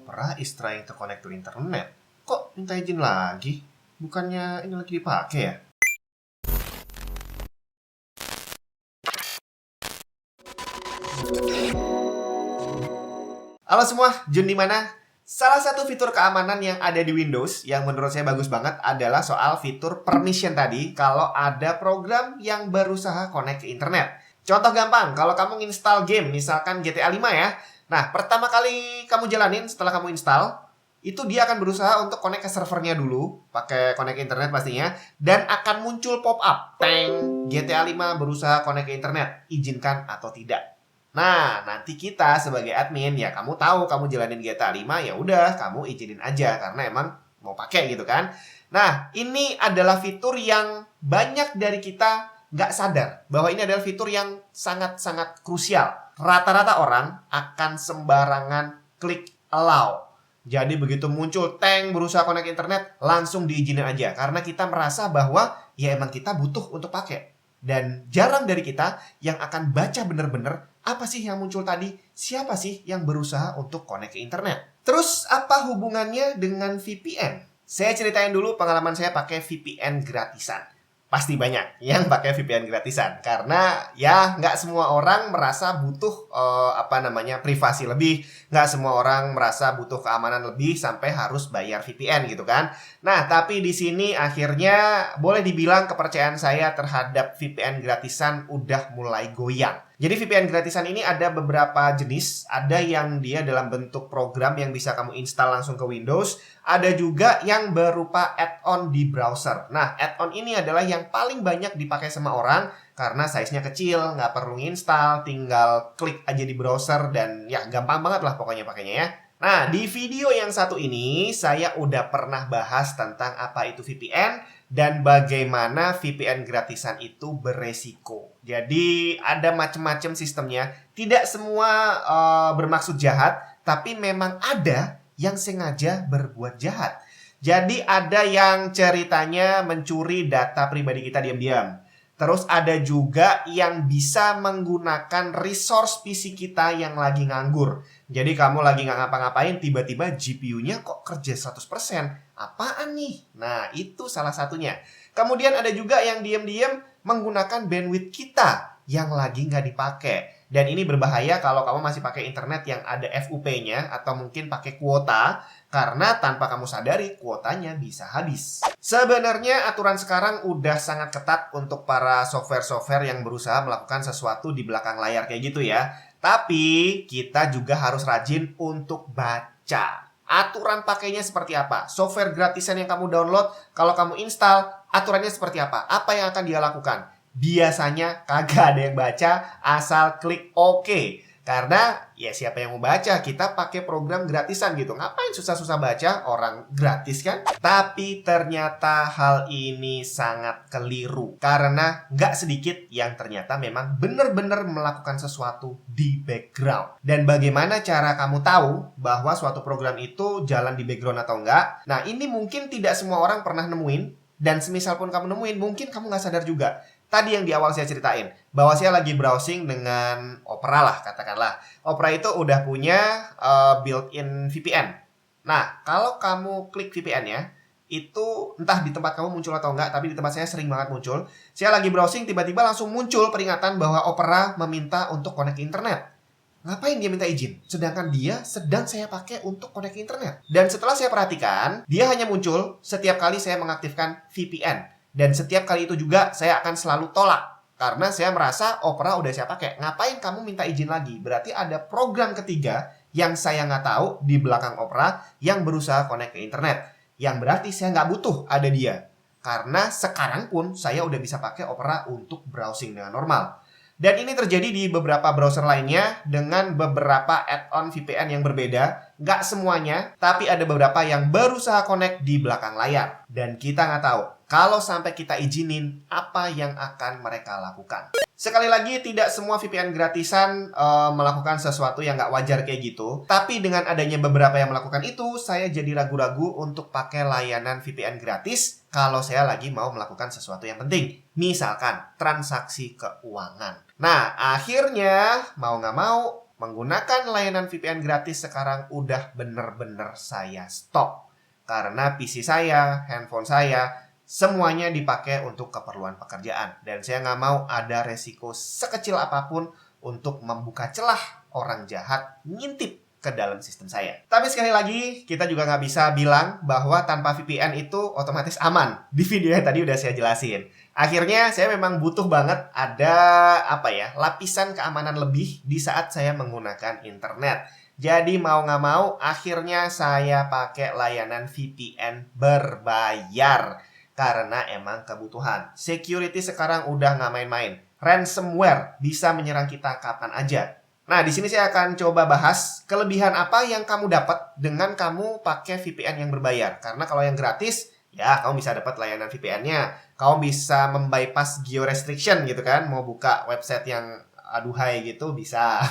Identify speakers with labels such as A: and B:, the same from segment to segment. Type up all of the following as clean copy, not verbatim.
A: Opera is trying to connect to internet. Kok minta izin lagi? Bukannya ini lagi dipakai ya? Halo semua, Jun di mana? Salah satu fitur keamanan yang ada di Windows yang menurut saya bagus banget adalah soal fitur permission tadi kalau ada program yang berusaha connect ke internet. Contoh gampang, kalau kamu install game, misalkan GTA 5 ya. Nah, pertama kali kamu jalanin setelah kamu install, itu dia akan berusaha untuk connect ke servernya dulu, pakai connect ke internet pastinya, dan akan muncul pop-up, teng, GTA 5 berusaha connect ke internet, izinkan atau tidak. Nah, nanti kita sebagai admin ya kamu tahu kamu jalanin GTA 5 ya udah kamu izinin aja karena emang mau pakai gitu kan. Nah, ini adalah fitur yang banyak dari kita nggak sadar bahwa ini adalah fitur yang sangat-sangat krusial. Rata-rata orang akan sembarangan klik allow. Jadi begitu muncul tank berusaha connect internet langsung diizinin aja karena kita merasa bahwa ya emang kita butuh untuk pakai. Dan jarang dari kita yang akan baca bener-bener apa sih yang muncul tadi? Siapa sih yang berusaha untuk connect ke internet? Terus apa hubungannya dengan VPN? Saya ceritain dulu pengalaman saya pakai VPN gratisan. Pasti banyak yang pakai VPN gratisan karena ya nggak semua orang merasa butuh privasi lebih, nggak semua orang merasa butuh keamanan lebih sampai harus bayar VPN gitu kan. Nah, tapi di sini akhirnya boleh dibilang kepercayaan saya terhadap VPN gratisan udah mulai goyang. Jadi VPN gratisan ini ada beberapa jenis, ada yang dia dalam bentuk program yang bisa kamu install langsung ke Windows, ada juga yang berupa add-on di browser. Nah, add-on ini adalah yang paling banyak dipakai sama orang karena size-nya kecil, nggak perlu install, tinggal klik aja di browser dan ya gampang banget lah pokoknya pakainya ya. Nah, di video yang satu ini saya udah pernah bahas tentang apa itu VPN dan bagaimana VPN gratisan itu beresiko. Jadi ada macam-macam sistemnya. Tidak semua bermaksud jahat, tapi memang ada yang sengaja berbuat jahat. Jadi ada yang ceritanya mencuri data pribadi kita diam-diam. Terus ada juga yang bisa menggunakan resource PC kita yang lagi nganggur. Jadi kamu lagi nggak ngapa-ngapain, tiba-tiba GPU-nya kok kerja 100%. Apaan nih? Nah, itu salah satunya. Kemudian ada juga yang diam-diam menggunakan bandwidth kita yang lagi nggak dipakai. Dan ini berbahaya kalau kamu masih pakai internet yang ada FUP-nya atau mungkin pakai kuota, karena tanpa kamu sadari kuotanya bisa habis. Sebenarnya aturan sekarang udah sangat ketat untuk para software-software yang berusaha melakukan sesuatu di belakang layar kayak gitu ya. Tapi kita juga harus rajin untuk baca. Aturan pakainya seperti apa? Software gratisan yang kamu download, kalau kamu install, aturannya seperti apa? Apa yang akan dia lakukan? Biasanya kagak ada yang baca, asal klik OK. Karena ya siapa yang mau baca, kita pakai program gratisan gitu. Ngapain susah-susah baca, orang gratis kan? Tapi ternyata hal ini sangat keliru. Karena nggak sedikit yang ternyata memang benar-benar melakukan sesuatu di background. Dan bagaimana cara kamu tahu bahwa suatu program itu jalan di background atau enggak? Nah, ini mungkin tidak semua orang pernah nemuin. Dan semisal pun kamu nemuin, mungkin kamu nggak sadar juga. Tadi yang di awal saya ceritain, bahwa saya lagi browsing dengan Opera lah katakanlah. Opera itu udah punya built-in VPN. Nah, kalau kamu klik VPN-nya, itu entah di tempat kamu muncul atau enggak, tapi di tempat saya sering banget muncul. Saya lagi browsing, tiba-tiba langsung muncul peringatan bahwa Opera meminta untuk connect ke internet. Ngapain dia minta izin? Sedangkan dia sedang saya pakai untuk connect ke internet. Dan setelah saya perhatikan, dia hanya muncul setiap kali saya mengaktifkan VPN. Dan setiap kali itu juga saya akan selalu tolak. Karena saya merasa Opera udah saya pakai. Ngapain kamu minta izin lagi? Berarti ada program ketiga yang saya nggak tahu di belakang Opera yang berusaha connect ke internet. Yang berarti saya nggak butuh ada dia. Karena sekarang pun saya udah bisa pakai Opera untuk browsing dengan normal. Dan ini terjadi di beberapa browser lainnya dengan beberapa add-on VPN yang berbeda. Nggak semuanya, tapi ada beberapa yang berusaha connect di belakang layar. Dan kita nggak tahu, kalau sampai kita izinin, apa yang akan mereka lakukan. Sekali lagi, tidak semua VPN gratisan melakukan sesuatu yang nggak wajar kayak gitu. Tapi dengan adanya beberapa yang melakukan itu, saya jadi ragu-ragu untuk pakai layanan VPN gratis kalau saya lagi mau melakukan sesuatu yang penting. Misalkan, transaksi keuangan. Nah, akhirnya mau nggak mau, menggunakan layanan VPN gratis sekarang udah bener-bener saya stop. Karena PC saya, handphone saya, semuanya dipakai untuk keperluan pekerjaan. Dan saya nggak mau ada resiko sekecil apapun untuk membuka celah orang jahat ngintip ke dalam sistem saya. Tapi sekali lagi, kita juga nggak bisa bilang bahwa tanpa VPN itu otomatis aman. Di video yang tadi udah saya jelasin. Akhirnya saya memang butuh banget ada lapisan keamanan lebih di saat saya menggunakan internet. Jadi mau nggak mau, akhirnya saya pakai layanan VPN berbayar. Karena emang kebutuhan. Security sekarang udah nggak main-main. Ransomware bisa menyerang kita kapan aja. Nah, di sini saya akan coba bahas kelebihan apa yang kamu dapat dengan kamu pakai VPN yang berbayar. Karena kalau yang gratis, ya kamu bisa dapat layanan VPN-nya. Kamu bisa membypass geo restriction gitu kan. Mau buka website yang aduhai gitu bisa.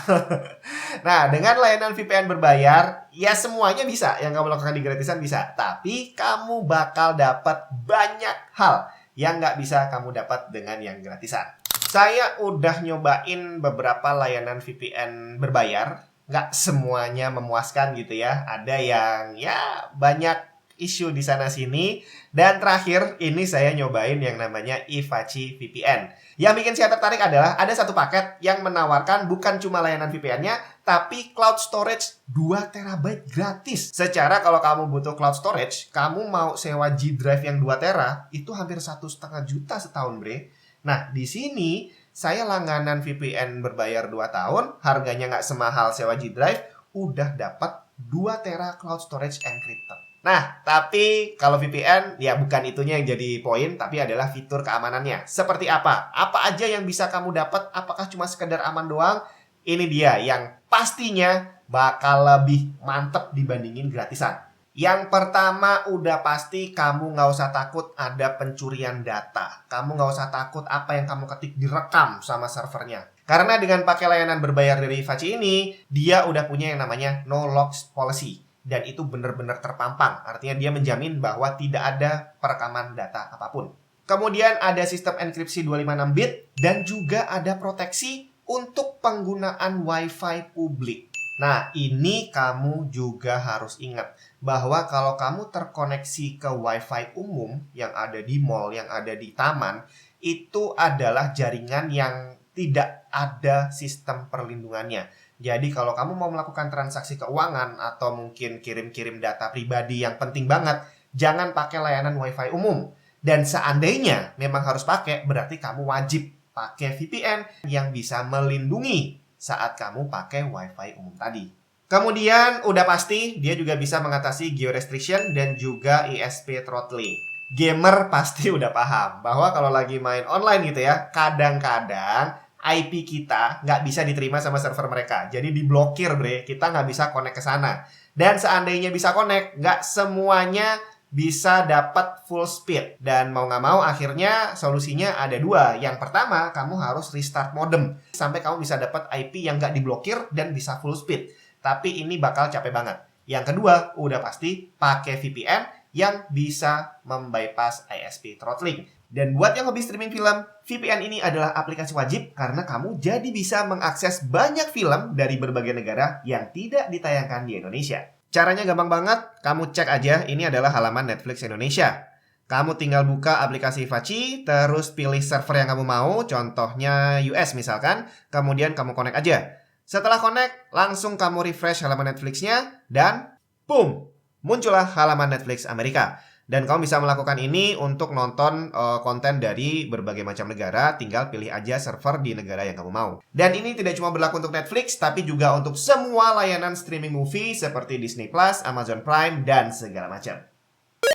A: Nah, dengan layanan VPN berbayar, ya semuanya bisa. Yang kamu lakukan di gratisan bisa. Tapi kamu bakal dapat banyak hal yang nggak bisa kamu dapat dengan yang gratisan. Saya udah nyobain beberapa layanan VPN berbayar. Nggak semuanya memuaskan gitu ya. Ada yang ya banyak isu di sana-sini. Dan terakhir ini saya nyobain yang namanya Ivachi VPN. Yang bikin saya tertarik adalah ada satu paket yang menawarkan bukan cuma layanan VPN-nya, tapi cloud storage 2 TB gratis. Secara kalau kamu butuh cloud storage, kamu mau sewa G Drive yang 2 TB, itu hampir 1,5 juta setahun, bre. Nah, di sini saya langganan VPN berbayar 2 tahun, harganya nggak semahal sewa G Drive, udah dapat 2 TB cloud storage encrypted. Nah, tapi kalau VPN, ya bukan itunya yang jadi poin, tapi adalah fitur keamanannya. Seperti apa? Apa aja yang bisa kamu dapat? Apakah cuma sekedar aman doang? Ini dia yang pastinya bakal lebih mantep dibandingin gratisan. Yang pertama udah pasti kamu nggak usah takut ada pencurian data. Kamu nggak usah takut apa yang kamu ketik direkam sama servernya. Karena dengan pakai layanan berbayar dari Ivachi ini, dia udah punya yang namanya no logs policy. Dan itu benar-benar terpampang. Artinya dia menjamin bahwa tidak ada perekaman data apapun. Kemudian ada sistem enkripsi 256 bit dan juga ada proteksi untuk penggunaan Wi-Fi publik. Nah, ini kamu juga harus ingat bahwa kalau kamu terkoneksi ke Wi-Fi umum yang ada di mall, yang ada di taman, itu adalah jaringan yang tidak ada sistem perlindungannya. Jadi kalau kamu mau melakukan transaksi keuangan atau mungkin kirim-kirim data pribadi yang penting banget, jangan pakai layanan Wi-Fi umum. Dan seandainya memang harus pakai, berarti kamu wajib pakai VPN yang bisa melindungi saat kamu pakai Wi-Fi umum tadi. Kemudian udah pasti dia juga bisa mengatasi geo restriction dan juga ISP throttling. Gamer pasti udah paham bahwa kalau lagi main online gitu ya, kadang-kadang IP kita nggak bisa diterima sama server mereka. Jadi diblokir, bre. Kita nggak bisa connect ke sana. Dan seandainya bisa connect, nggak semuanya bisa dapat full speed. Dan mau nggak mau akhirnya solusinya ada dua. Yang pertama, kamu harus restart modem sampai kamu bisa dapat IP yang nggak diblokir dan bisa full speed. Tapi ini bakal capek banget. Yang kedua, udah pasti pakai VPN yang bisa membypass ISP throttling. Dan buat yang hobi streaming film, VPN ini adalah aplikasi wajib karena kamu jadi bisa mengakses banyak film dari berbagai negara yang tidak ditayangkan di Indonesia. Caranya gampang banget, kamu cek aja, ini adalah halaman Netflix Indonesia. Kamu tinggal buka aplikasi Ivachi, terus pilih server yang kamu mau, contohnya US misalkan, kemudian kamu connect aja. Setelah connect, langsung kamu refresh halaman Netflix-nya, dan boom, muncullah halaman Netflix Amerika. Dan kamu bisa melakukan ini untuk nonton konten dari berbagai macam negara, tinggal pilih aja server di negara yang kamu mau. Dan ini tidak cuma berlaku untuk Netflix, tapi juga untuk semua layanan streaming movie seperti Disney+, Amazon Prime, dan segala macam.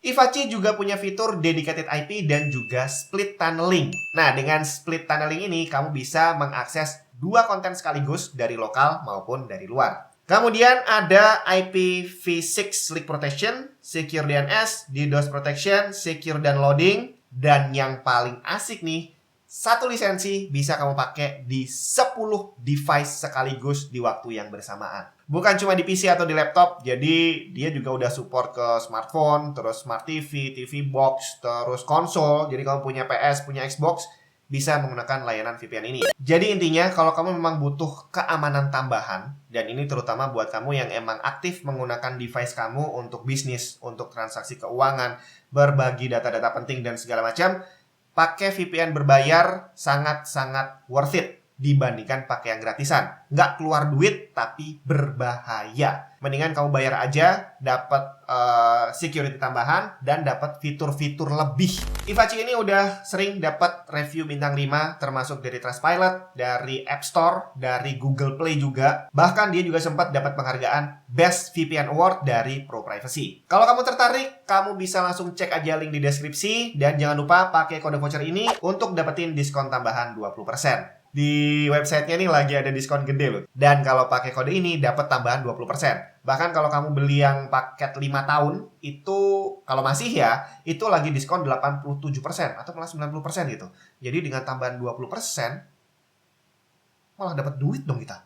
A: Ivachi juga punya fitur dedicated IP dan juga split tunneling. Nah, dengan split tunneling ini, kamu bisa mengakses 2 konten sekaligus dari lokal maupun dari luar. Kemudian ada IPv6 Leak Protection, Secure DNS, DDoS Protection, Secure Downloading, dan yang paling asik nih, 1 lisensi bisa kamu pakai di 10 device sekaligus di waktu yang bersamaan. Bukan cuma di PC atau di laptop, jadi dia juga udah support ke smartphone, terus smart TV, TV box, terus konsol. Jadi kamu punya PS, punya Xbox, bisa menggunakan layanan VPN ini. Jadi intinya kalau kamu memang butuh keamanan tambahan, dan ini terutama buat kamu yang emang aktif menggunakan device kamu untuk bisnis, untuk transaksi keuangan, berbagi data-data penting dan segala macam, pakai VPN berbayar sangat-sangat worth it dibandingkan pakai yang gratisan. Nggak keluar duit, tapi berbahaya. Mendingan kamu bayar aja, dapat security tambahan, dan dapat fitur-fitur lebih. Ivaci ini udah sering dapat review bintang 5, termasuk dari Trustpilot, dari App Store, dari Google Play juga. Bahkan dia juga sempat dapat penghargaan Best VPN Award dari Pro Privacy. Kalau kamu tertarik, kamu bisa langsung cek aja link di deskripsi, dan jangan lupa pakai kode voucher ini untuk dapetin diskon tambahan 20%. Di websitenya nih lagi ada diskon gede loh. Dan kalau pakai kode ini dapat tambahan 20%. Bahkan kalau kamu beli yang paket 5 tahun, itu kalau masih ya, itu lagi diskon 87% atau malah 90% gitu. Jadi dengan tambahan 20%, malah dapat duit dong kita.